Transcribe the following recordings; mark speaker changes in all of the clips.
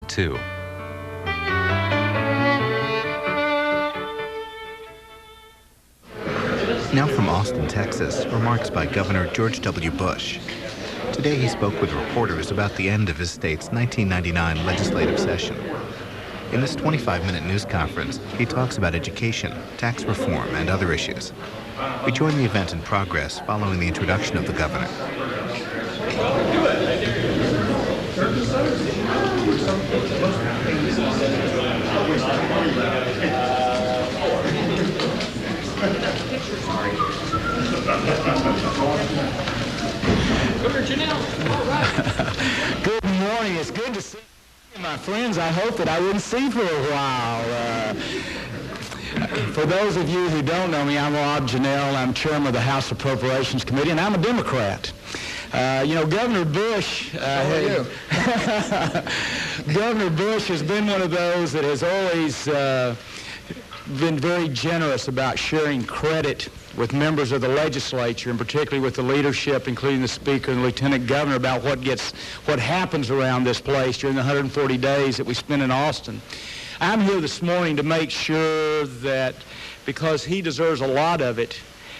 Speaker 1: 2. Now from Austin, Texas, remarks by Governor George W. Bush. Today he spoke with reporters about the end of his state's 1999 legislative session. In this 25-minute news conference, he talks about education, tax reform, and other issues. We join the event in progress following the introduction of the governor.
Speaker 2: Good morning. It's good to see you, my friends. I hope that I wouldn't see for a while. For those of you who don't know me, I'm Rob Janelle. I'm chairman of the House Appropriations Committee, and I'm a Democrat. Governor Bush.
Speaker 3: How are you?
Speaker 2: Governor Bush has been one of those that has always been very generous about sharing credit with members of the legislature, and particularly with the leadership, including the Speaker and the Lieutenant Governor, about what happens around this place during the 140 days that we spend in Austin. I'm here this morning to make sure that, because he deserves a lot of it,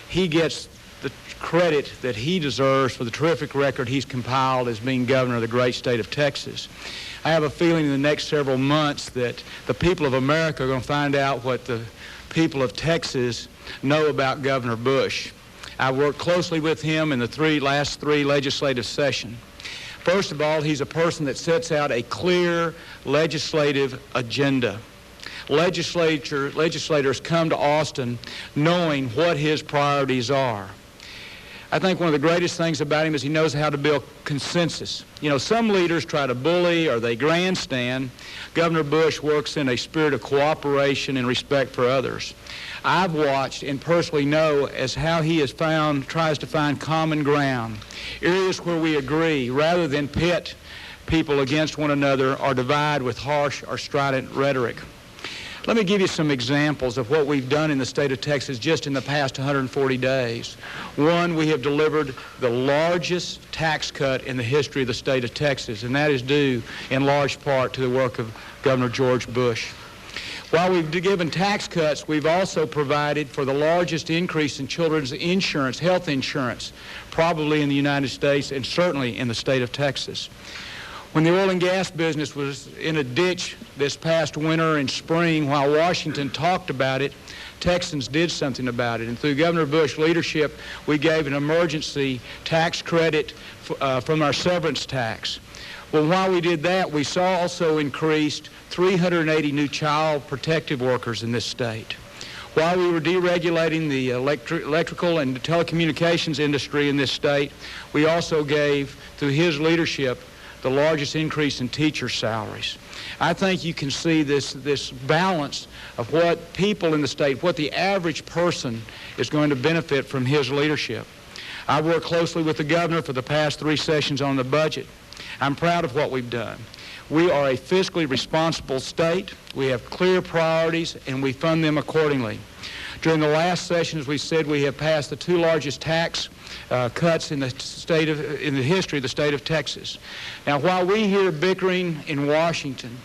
Speaker 2: he gets the credit that he deserves for the terrific record he's compiled as being governor of the great state of Texas. I have a feeling in the next several months that the people of America are going to find out what the people of Texas know about Governor Bush. I worked closely with him in the last three legislative sessions. First of all, he's a person that sets out a clear legislative agenda. Legislators come to Austin knowing what his priorities are. I think one of the greatest things about him is he knows how to build consensus. You know, some leaders try to bully or they grandstand. Governor Bush works in a spirit of cooperation and respect for others. I've watched and personally know as how he tries to find common ground, areas where we agree, rather than pit people against one another or divide with harsh or strident rhetoric. Let me give you some examples of what we've done in the state of Texas just in the past 140 days. One, we have delivered the largest tax cut in the history of the state of Texas, and that is due in large part to the work of Governor George Bush. While we've given tax cuts, we've also provided for the largest increase in children's insurance, health insurance, probably in the United States and certainly in the state of Texas. When the oil and gas business was in a ditch this past winter and spring, while Washington talked about it, Texans did something about it. And through Governor Bush's leadership, we gave an emergency tax credit from our severance tax. Well, while we did that, we also increased 380 new child protective workers in this state. While we were deregulating the electrical and telecommunications industry in this state, we also gave, through his leadership, the largest increase in teacher salaries. I think you can see this balance of what people in the state, what the average person is going to benefit from his leadership. I've worked closely with the governor for the past 3 sessions on the budget. I'm proud of what we've done. We are a fiscally responsible state. We have clear priorities, and we fund them accordingly. During the last session, as we said, we have passed the 2 largest tax cuts in the history of the state of Texas. Now, while we hear bickering in Washington,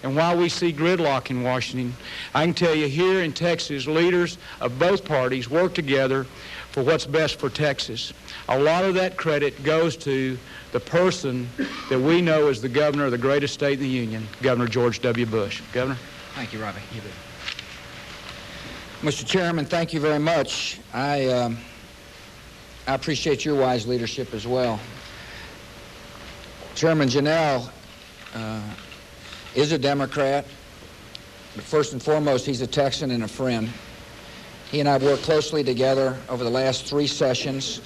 Speaker 2: and while we see gridlock in Washington, I can tell you here in Texas, leaders of both parties work together for what's best for Texas. A lot of that credit goes to the person that we know as the governor of the greatest state in the union, Governor George W. Bush. Governor?
Speaker 3: Thank you, Robbie. You bet. Mr. Chairman, thank you very much. I appreciate your wise leadership as well. Chairman Janelle is a Democrat, but first and foremost, he's a Texan and a friend. He and I have worked closely together over the last 3 sessions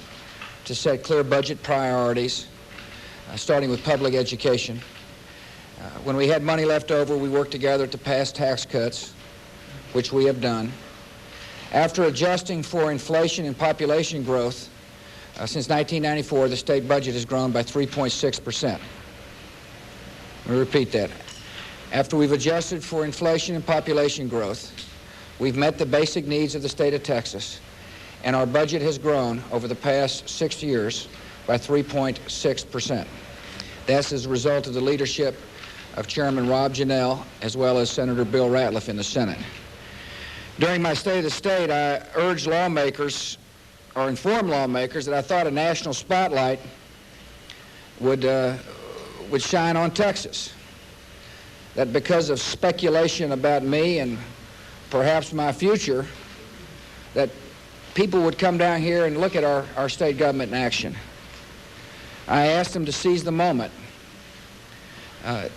Speaker 3: to set clear budget priorities, starting with public education. When we had money left over, we worked together to pass tax cuts, which we have done. After adjusting for inflation and population growth, since 1994, the state budget has grown by 3.6%. Let me repeat that. After we've adjusted for inflation and population growth, we've met the basic needs of the state of Texas, and our budget has grown over the past 6 years by 3.6%. That's as a result of the leadership of Chairman Rob Janelle, as well as Senator Bill Ratliff in the Senate. During my State of the State, I urged lawmakers, or informed lawmakers, that I thought a national spotlight would shine on Texas. That because of speculation about me and perhaps my future, that people would come down here and look at our state government in action. I asked them to seize the moment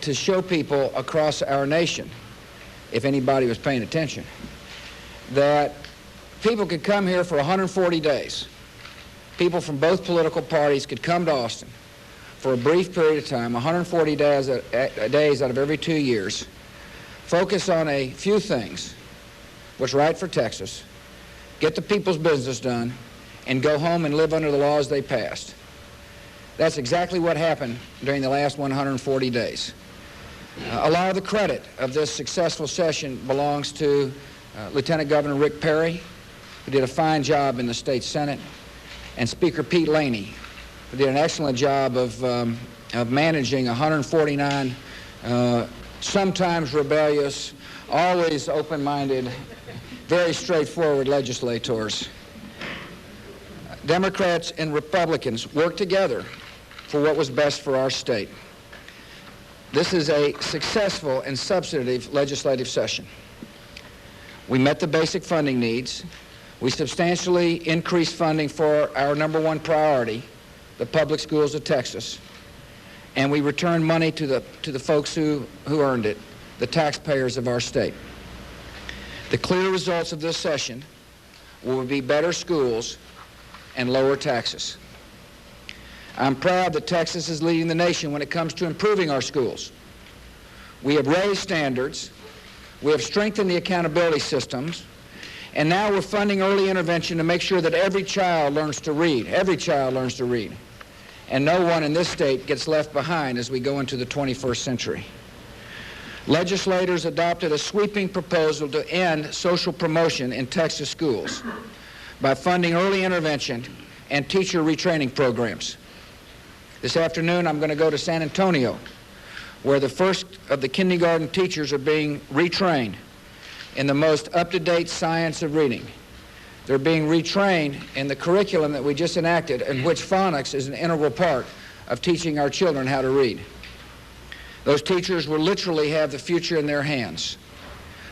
Speaker 3: to show people across our nation, if anybody was paying attention, that people could come here for 140 days. People from both political parties could come to Austin for a brief period of time, 140 days out of every 2 years, focus on a few things, what's right for Texas, get the people's business done, and go home and live under the laws they passed. That's exactly what happened during the last 140 days. A lot of the credit of this successful session belongs to Lieutenant Governor Rick Perry, who did a fine job in the state Senate, and Speaker Pete Laney, who did an excellent job of managing 149 sometimes rebellious, always open-minded, very straightforward legislators. Democrats and Republicans worked together for what was best for our state. This is a successful and substantive legislative session. We met the basic funding needs. We substantially increased funding for our number one priority, the public schools of Texas. And we returned money to the folks who earned it, the taxpayers of our state. The clear results of this session will be better schools and lower taxes. I'm proud that Texas is leading the nation when it comes to improving our schools. We have raised standards, we have strengthened the accountability systems, and now we're funding early intervention to make sure that every child learns to read. Every child learns to read. And no one in this state gets left behind as we go into the 21st century. Legislators adopted a sweeping proposal to end social promotion in Texas schools by funding early intervention and teacher retraining programs. This afternoon, I'm going to go to San Antonio, where the first of the kindergarten teachers are being retrained in the most up-to-date science of reading. They're being retrained in the curriculum that we just enacted, in which phonics is an integral part of teaching our children how to read. Those teachers will literally have the future in their hands.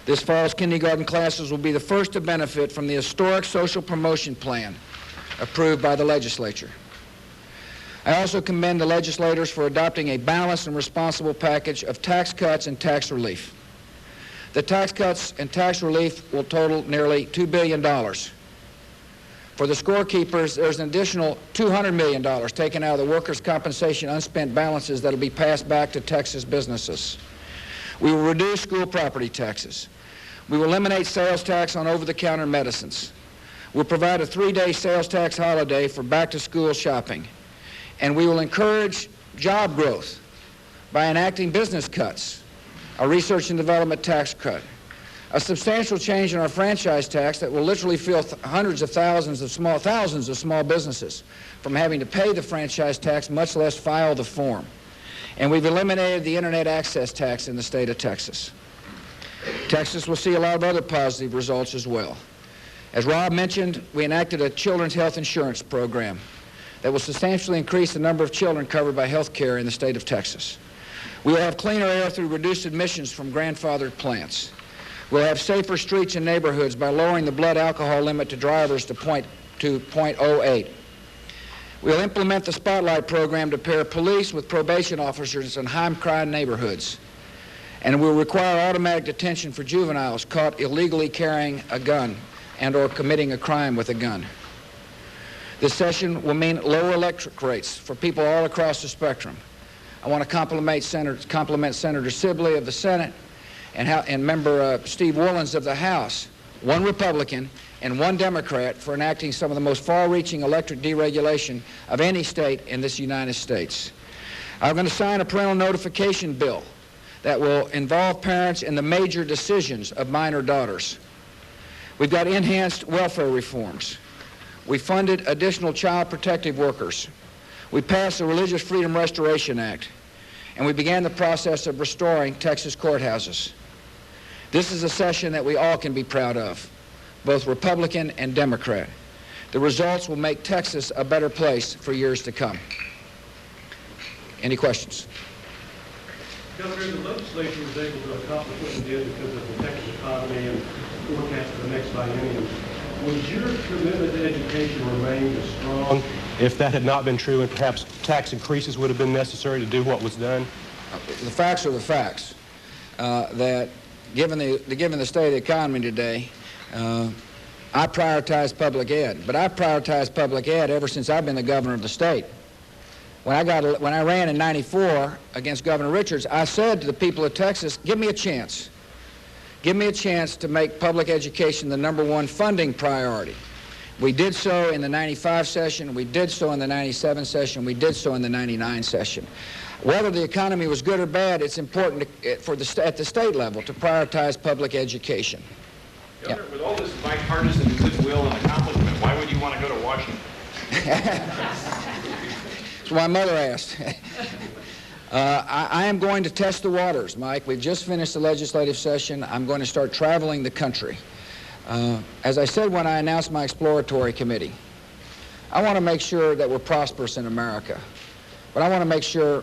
Speaker 3: This fall's kindergarten classes will be the first to benefit from the historic social promotion plan approved by the legislature. I also commend the legislators for adopting a balanced and responsible package of tax cuts and tax relief. The tax cuts and tax relief will total nearly $2 billion. For the scorekeepers, there's an additional $200 million taken out of the workers' compensation unspent balances that will be passed back to Texas businesses. We will reduce school property taxes. We will eliminate sales tax on over-the-counter medicines. We'll provide a 3-day sales tax holiday for back-to-school shopping. And we will encourage job growth by enacting business cuts, a research and development tax cut, a substantial change in our franchise tax that will literally fill hundreds of thousands of small businesses from having to pay the franchise tax, much less file the form. And we've eliminated the internet access tax in the state of Texas. Texas will see a lot of other positive results as well. As Rob mentioned, we enacted a children's health insurance program that will substantially increase the number of children covered by health care in the state of Texas. We will have cleaner air through reduced emissions from grandfathered plants. We'll have safer streets and neighborhoods by lowering the blood alcohol limit to drivers to 0.08. We'll implement the Spotlight program to pair police with probation officers in high-crime neighborhoods. And we'll require automatic detention for juveniles caught illegally carrying a gun and or committing a crime with a gun. This session will mean lower electric rates for people all across the spectrum. I want to compliment Senator Sibley of the Senate and member Steve Woolens of the House, one Republican and one Democrat, for enacting some of the most far-reaching electric deregulation of any state in this United States. I'm going to sign a parental notification bill that will involve parents in the major decisions of minor daughters. We've got enhanced welfare reforms. We funded additional child protective workers. We passed the Religious Freedom Restoration Act. and we began the process of restoring Texas courthouses. This is a session that we all can be proud of, both Republican and Democrat. The results will make Texas a better place for years to come. Any questions?
Speaker 4: Governor, the legislature was able to accomplish what it did because of the Texas economy and forecast for the next biennium. Would your commitment to education remain as strong if that had not been true and perhaps tax increases would have been necessary to do what was done?
Speaker 3: The facts are the facts. That given the state of the economy today, I prioritize public ed. But I've prioritized public ed ever since I've been the governor of the state. When I ran in '94 against Governor Richards, I said to the people of Texas, give me a chance. Give me a chance to make public education the #1 funding priority. We did so in the '95 session, we did so in the '97 session, we did so in the '99 session. Whether the economy was good or bad, it's important at the state level to prioritize public education.
Speaker 5: Governor, with all this bipartisan goodwill and accomplishment, why would you want to go to Washington?
Speaker 3: That's what my mother asked. I am going to test the waters, Mike. We've just finished the legislative session. I'm going to start traveling the country. As I said when I announced my exploratory committee, I want to make sure that we're prosperous in America. But I want to make sure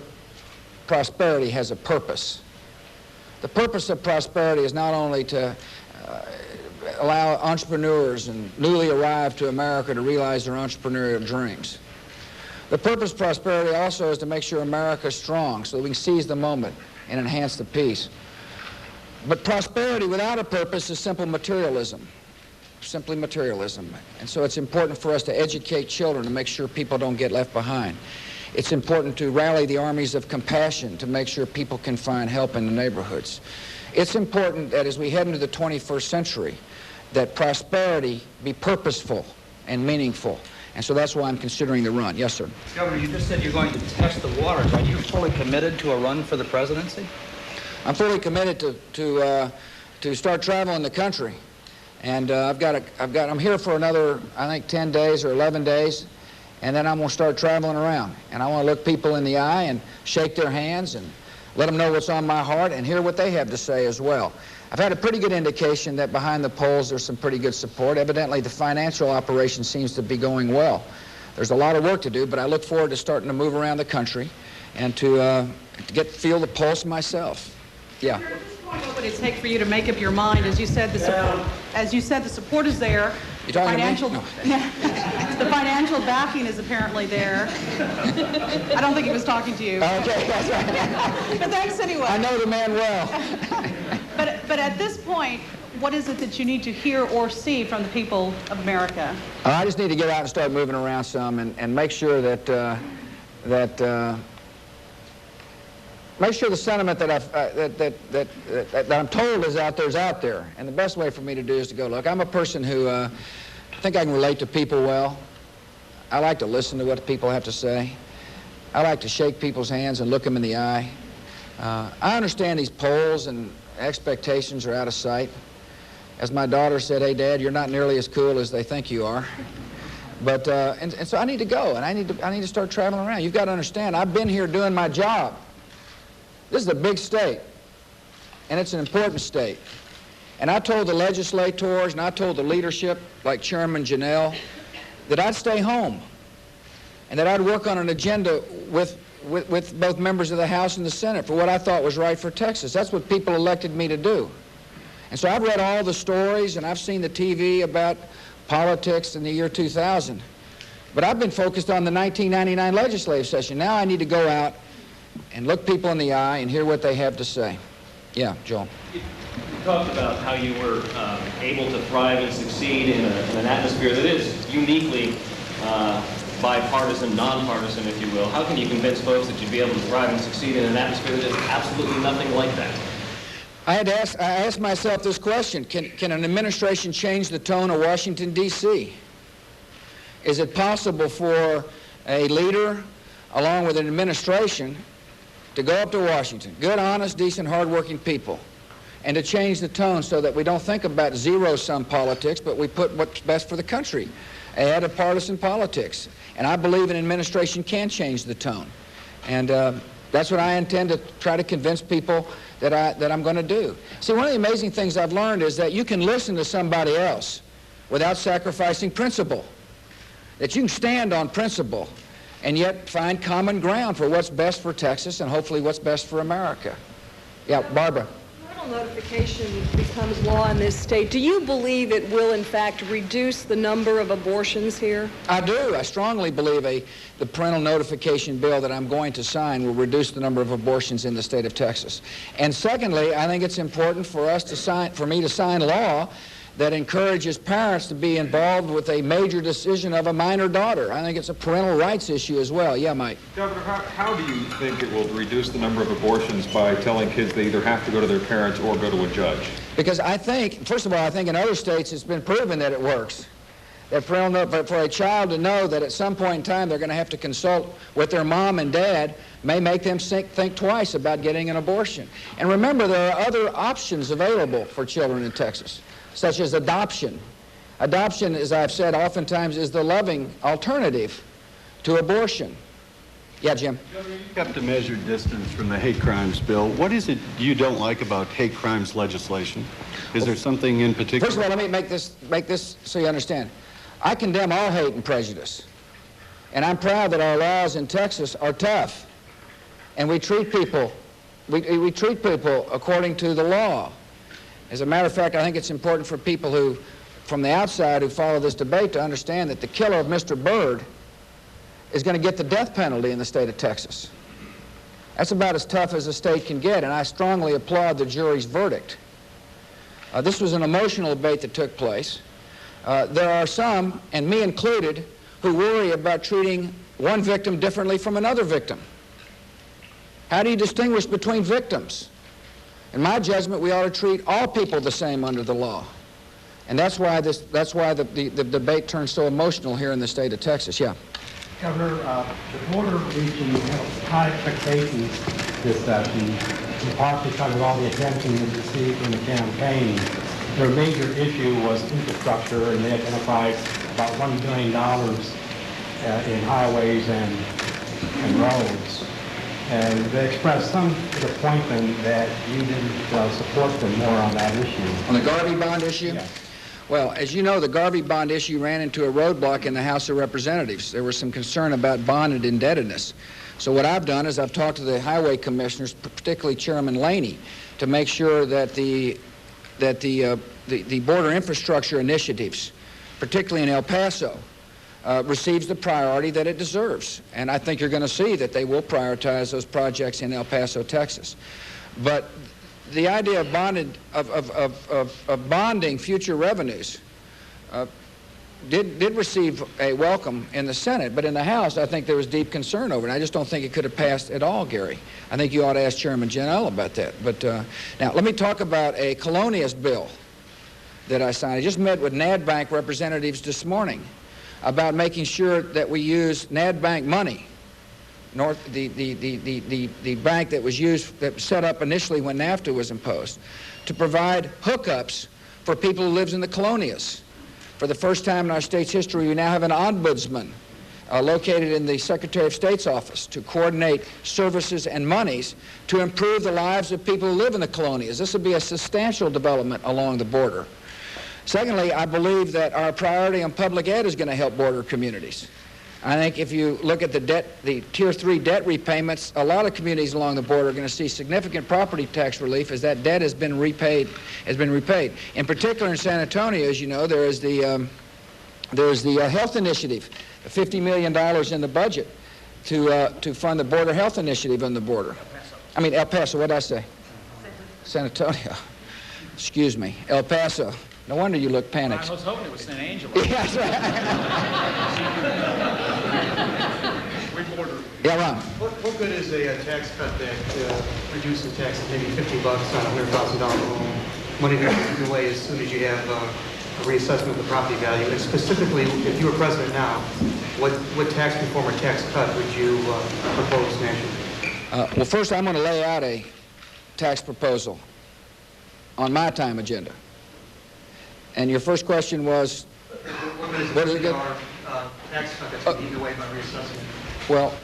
Speaker 3: prosperity has a purpose. The purpose of prosperity is not only to allow entrepreneurs and newly arrived to America to realize their entrepreneurial dreams. The purpose of prosperity also is to make sure America is strong so that we can seize the moment and enhance the peace. But prosperity without a purpose is simple materialism, simply materialism. And so it's important for us to educate children to make sure people don't get left behind. It's important to rally the armies of compassion to make sure people can find help in the neighborhoods. It's important that as we head into the 21st century, that prosperity be purposeful and meaningful. And so that's why I'm considering the run. Yes, sir.
Speaker 6: Governor, you just said you're going to test the waters. Are you fully committed to a run for the presidency?
Speaker 3: I'm fully committed to start traveling the country. And I'm here for another, I think, 10 days or 11 days. And then I'm going to start traveling around. And I want to look people in the eye and shake their hands and let them know what's on my heart and hear what they have to say as well. I've had a pretty good indication that behind the polls there's some pretty good support. Evidently, the financial operation seems to be going well. There's a lot of work to do, but I look forward to starting to move around the country and to feel the pulse myself. Yeah.
Speaker 7: What would it take for you to make up your mind? As you said, the support is there.
Speaker 3: You talking
Speaker 7: financial,
Speaker 3: to me? No.
Speaker 7: The financial backing is apparently there. I don't think he was talking to you.
Speaker 3: Okay, that's right.
Speaker 7: But thanks anyway.
Speaker 3: I know the man well.
Speaker 7: But at this point, what is it that you need to hear or see from the people of America?
Speaker 3: I just need to get out and start moving around some and make sure that make sure the sentiment that I'm told is out there. And the best way for me to do is to go, look, I'm a person who I think I can relate to people well. I like to listen to what people have to say. I like to shake people's hands and look them in the eye. I understand these polls and expectations are out of sight. As my daughter said, hey, Dad, you're not nearly as cool as they think you are. But, and so I need to go, and I need to start traveling around. You've got to understand, I've been here doing my job. This is a big state, and it's an important state. And I told the legislators and I told the leadership, like Chairman Janelle, that I'd stay home and that I'd work on an agenda with both members of the House and the Senate for what I thought was right for Texas. That's what people elected me to do. And so I've read all the stories and I've seen the TV about politics in the year 2000. But I've been focused on the 1999 legislative session. Now I need to go out and look people in the eye and hear what they have to say. Yeah, Joel.
Speaker 8: You talked about how you were able to thrive and succeed in an atmosphere that is uniquely bipartisan, nonpartisan, if you will. How can you convince folks that you'd be able to thrive and succeed in an atmosphere that is absolutely nothing like that?
Speaker 3: I asked myself this question: Can an administration change the tone of Washington, D.C.? Is it possible for a leader, along with an administration, to go up to Washington, good, honest, decent, hardworking people, and to change the tone so that we don't think about zero-sum politics, but we put what's best for the country ahead of partisan politics? And I believe an administration can change the tone. And That's what I intend to try to convince people that I'm going to do. See, one of the amazing things I've learned is that you can listen to somebody else without sacrificing principle. That you can stand on principle and yet find common ground for what's best for Texas and hopefully what's best for America. Yeah, Barbara.
Speaker 9: Parental notification becomes law in this state. Do you believe it will, in fact, reduce the number of abortions here?
Speaker 3: I do. I strongly believe the parental notification bill that I'm going to sign will reduce the number of abortions in the state of Texas. And secondly, I think it's important for me to sign law that encourages parents to be involved with a major decision of a minor daughter. I think it's a parental rights issue as well. Yeah, Mike.
Speaker 5: Governor, how do you think it will reduce the number of abortions by telling kids they either have to go to their parents or go to a judge?
Speaker 3: Because I think, first of all, I think in other states it's been proven that it works. That for a child to know that at some point in time they're going to have to consult with their mom and dad may make them think twice about getting an abortion. And remember, there are other options available for children in Texas, such as adoption. Adoption, as I've said oftentimes, is the loving alternative to abortion. Yeah, Jim?
Speaker 10: Governor, you kept a measured distance from the hate crimes bill. What is it you don't like about hate crimes legislation? Is there something in particular?
Speaker 3: First of all, let me make this so you understand. I condemn all hate and prejudice. And I'm proud that our laws in Texas are tough. And we treat people, we treat people according to the law. As a matter of fact, I think it's important for people who, from the outside, who follow this debate to understand that the killer of Mr. Byrd is going to get the death penalty in the state of Texas. That's about as tough as a state can get, and I strongly applaud the jury's verdict. This was an emotional debate that took place. There are some, and me included, who worry about treating one victim differently from another victim. How do you distinguish between victims? In my judgment, we ought to treat all people the same under the law. And that's why the debate turns so emotional here in the state of Texas. Yeah.
Speaker 11: Governor, the border region has high expectations this session, in part because of all the attention it received in the campaign. Their major issue was infrastructure, and they identified about $1 billion in highways and roads. And they expressed some disappointment that you didn't support them more on that issue.
Speaker 3: On the Garvey bond issue?
Speaker 11: Yes.
Speaker 3: Well, as you know, the Garvey bond issue ran into a roadblock in the House of Representatives. There was some concern about bonded indebtedness. So what I've done is I've talked to the highway commissioners, particularly Chairman Laney, to make sure that the border infrastructure initiatives, particularly in El Paso, receives the priority that it deserves. And I think you're going to see that they will prioritize those projects in El Paso, Texas. But the idea of bonding future revenues did receive a welcome in the Senate, but in the House, I think there was deep concern over it. I just don't think it could have passed at all, Gary. I think you ought to ask Chairman Janelle about that. But now, let me talk about a colonialist bill that I signed. I just met with NADBank representatives this morning about making sure that we use NADBank money, the bank that was set up initially when NAFTA was imposed, to provide hookups for people who live in the colonias. For the first time in our state's history, we now have an ombudsman located in the Secretary of State's office to coordinate services and monies to improve the lives of people who live in the colonias. This would be a substantial development along the border. Secondly, I believe that our priority on public ed is going to help border communities. I think if you look at the Tier 3 debt repayments, a lot of communities along the border are going to see significant property tax relief as that debt has been repaid. In particular, in San Antonio, as you know, there is the health initiative, $50 million in the budget to fund the border health initiative on the border. El Paso, what did I say? San Antonio. Excuse me, El Paso. No wonder you look panicked.
Speaker 2: I was hoping it was San Angelo.
Speaker 3: Yes, right. Yeah, Ron.
Speaker 12: What good is a tax cut that reduces taxes maybe $50 on a $100,000 home? Money that goes away as soon as you have a reassessment of the property value. And specifically, if you were president now, what tax reform or tax cut would you propose nationally?
Speaker 3: Well, first I'm going to lay out a tax proposal on my time agenda. And your first question was,
Speaker 12: what is it? Tax cut that's eaten away by reassessment?
Speaker 3: Well,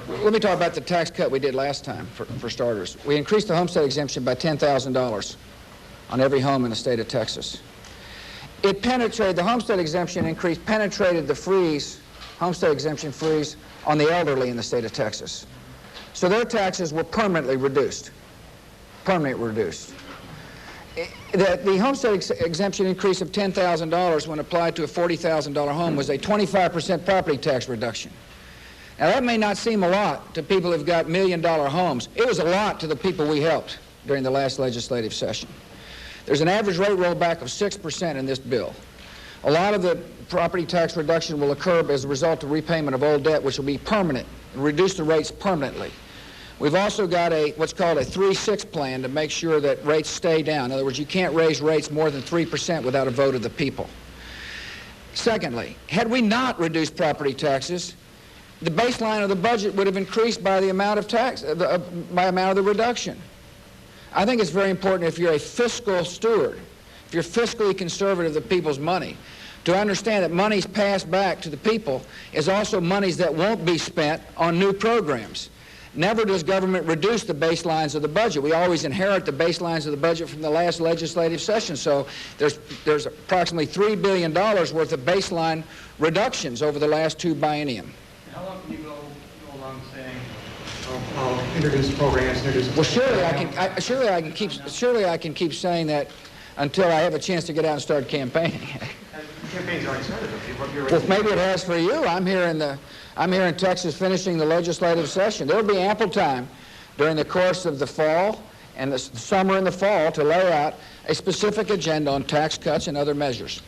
Speaker 3: Let me talk about the tax cut we did last time, for starters. We increased the homestead exemption by $10,000 on every home in the state of Texas. It penetrated, the homestead exemption increase penetrated the freeze, homestead exemption freeze, on the elderly in the state of Texas. So their taxes were permanently reduced. Permanently reduced. The homestead exemption increase of $10,000 when applied to a $40,000 home was a 25% property tax reduction. Now that may not seem a lot to people who've got million-dollar homes. It was a lot to the people we helped during the last legislative session. There's an average rate rollback of 6% in this bill. A lot of the property tax reduction will occur as a result of repayment of old debt, which will be permanent and reduce the rates permanently. We've also got what's called a 3-6 plan to make sure that rates stay down. In other words, you can't raise rates more than 3% without a vote of the people. Secondly, had we not reduced property taxes, the baseline of the budget would have increased by the amount of tax, by amount of the reduction. I think it's very important, if you're a fiscal steward, if you're fiscally conservative of the people's money, to understand that monies passed back to the people is also monies that won't be spent on new programs. Never does government reduce the baselines of the budget. We always inherit the baselines of the budget from the last legislative session. So there's approximately $3 billion worth of baseline reductions over the last 2 biennium.
Speaker 12: How long can you go along saying, I'll introduce programs,
Speaker 3: Well, surely I can keep saying that until I have a chance to get out and start campaigning.
Speaker 12: The campaign's already started.
Speaker 3: Well, maybe it has for you. I'm here in Texas finishing the legislative session. There'll be ample time during the course of the fall and the summer and the fall to lay out a specific agenda on tax cuts and other measures.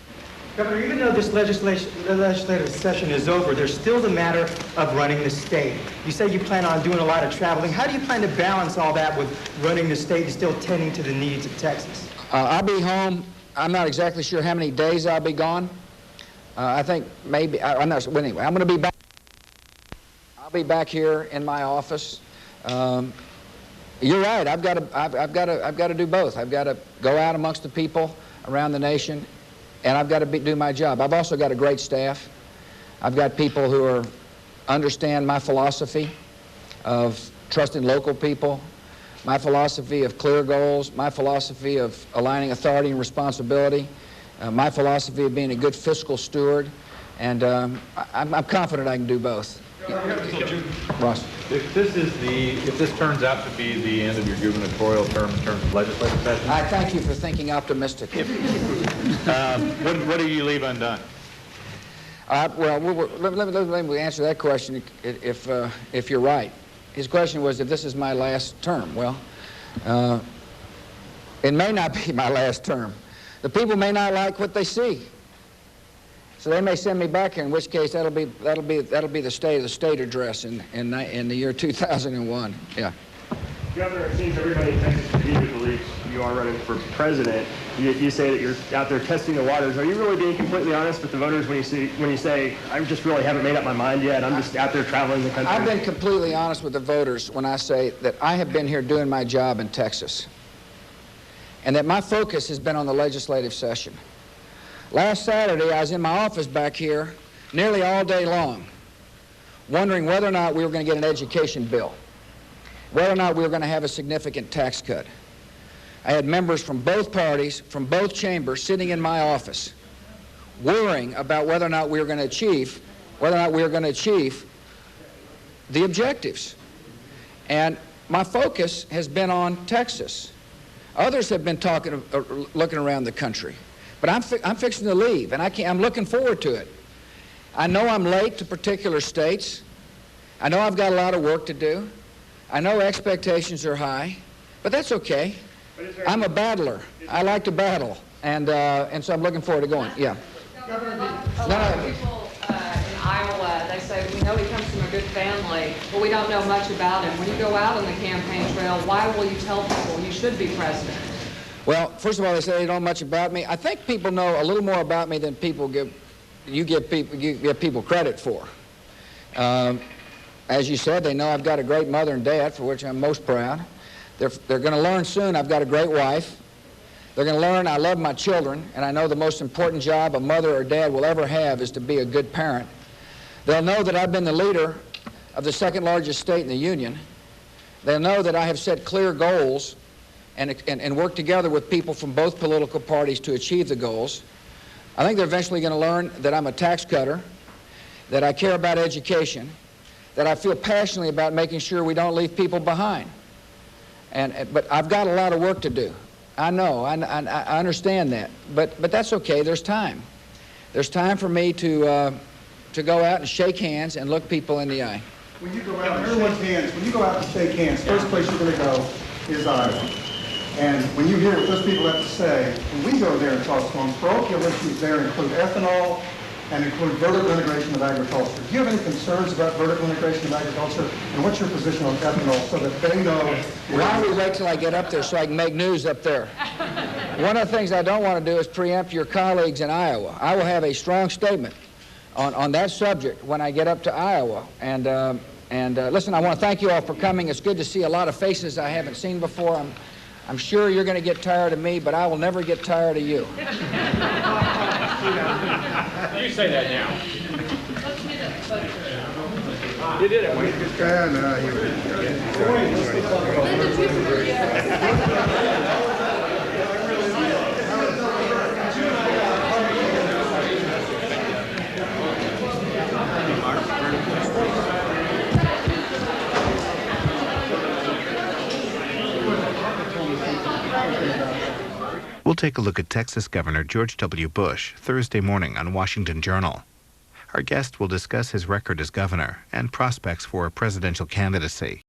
Speaker 13: Governor, even though this legislative session is over, there's still the matter of running the state. You say you plan on doing a lot of traveling. How do you plan to balance all that with running the state and still tending to the needs of Texas?
Speaker 3: I'll be home. I'm not exactly sure how many days I'll be gone. I think maybe, I'm not, well, anyway, I'm going to be back. I'll be back here in my office. You're right, I've got to do both. I've got to go out amongst the people around the nation, and I've got to do my job. I've also got a great staff. I've got people who understand my philosophy of trusting local people, my philosophy of clear goals, my philosophy of aligning authority and responsibility, my philosophy of being a good fiscal steward, and I'm confident I can do both. Ross.
Speaker 14: If this turns out to be the end of your gubernatorial term in terms of legislative session,
Speaker 3: I thank you for thinking optimistically.
Speaker 14: what do you leave undone?
Speaker 3: Well, let me answer that question if you're right. His question was if this is my last term. Well, it may not be my last term. The people may not like what they see. So they may send me back here, in which case that'll be the State of the State address in the year 2001. Yeah.
Speaker 15: Governor, it seems everybody in Texas believes you are running for president. You say that you're out there testing the waters. Are you really being completely honest with the voters when you say I just really haven't made up my mind yet? I'm just out there traveling the country.
Speaker 3: I've been completely honest with the voters when I say that I have been here doing my job in Texas, and that my focus has been on the legislative session. Last Saturday, I was in my office back here nearly all day long, wondering whether or not we were going to get an education bill, whether or not we were going to have a significant tax cut. I had members from both parties, from both chambers, sitting in my office, worrying about whether or not we were going to achieve, the objectives. And my focus has been on Texas. Others have been looking around the country. But I'm fixing to leave, and I'm looking forward to it. I know I'm late to particular states. I know I've got a lot of work to do. I know expectations are high, but that's okay. I'm a battler. I like to battle, and so I'm looking forward to going. Yeah.
Speaker 9: A lot of people in Iowa, they say, we know he comes from a good family, but we don't know much about him. When you go out on the campaign trail, why will you tell people you should be president?
Speaker 3: Well, first of all, they say they don't know much about me. I think people know a little more about me than you give people credit for. As you said, they know I've got a great mother and dad, for which I'm most proud. They're going to learn soon I've got a great wife. They're going to learn I love my children, and I know the most important job a mother or dad will ever have is to be a good parent. They'll know that I've been the leader of the second largest state in the union, they'll know that I have set clear goals and work together with people from both political parties to achieve the goals. I think they're eventually going to learn that I'm a tax cutter, that I care about education, that I feel passionately about making sure we don't leave people behind. But I've got a lot of work to do. I know, I understand that, but that's okay. There's time. There's time for me to go out and shake hands and look people in the eye.
Speaker 16: When you go out and shake hands, first place you're going to go is Iowa. And when you hear what those people have to say, when we go there and talk to them, parochial issues there include ethanol and include vertical integration of agriculture. Do you have any concerns about vertical integration of agriculture? And what's your position on ethanol so that they know?
Speaker 3: Why don't we wait till I get up there so I can make news up there? One of the things I don't want to do is preempt your colleagues in Iowa. I will have a strong statement on that subject when I get up to Iowa. And listen, I want to thank you all for coming. It's good to see a lot of faces I haven't seen before. I'm sure you're going to get tired of me, but I will never get tired of you.
Speaker 8: You say that now. You did it, Wayne.
Speaker 1: We'll take a look at Texas Governor George W. Bush Thursday morning on Washington Journal. Our guest will discuss his record as governor and prospects for a presidential candidacy.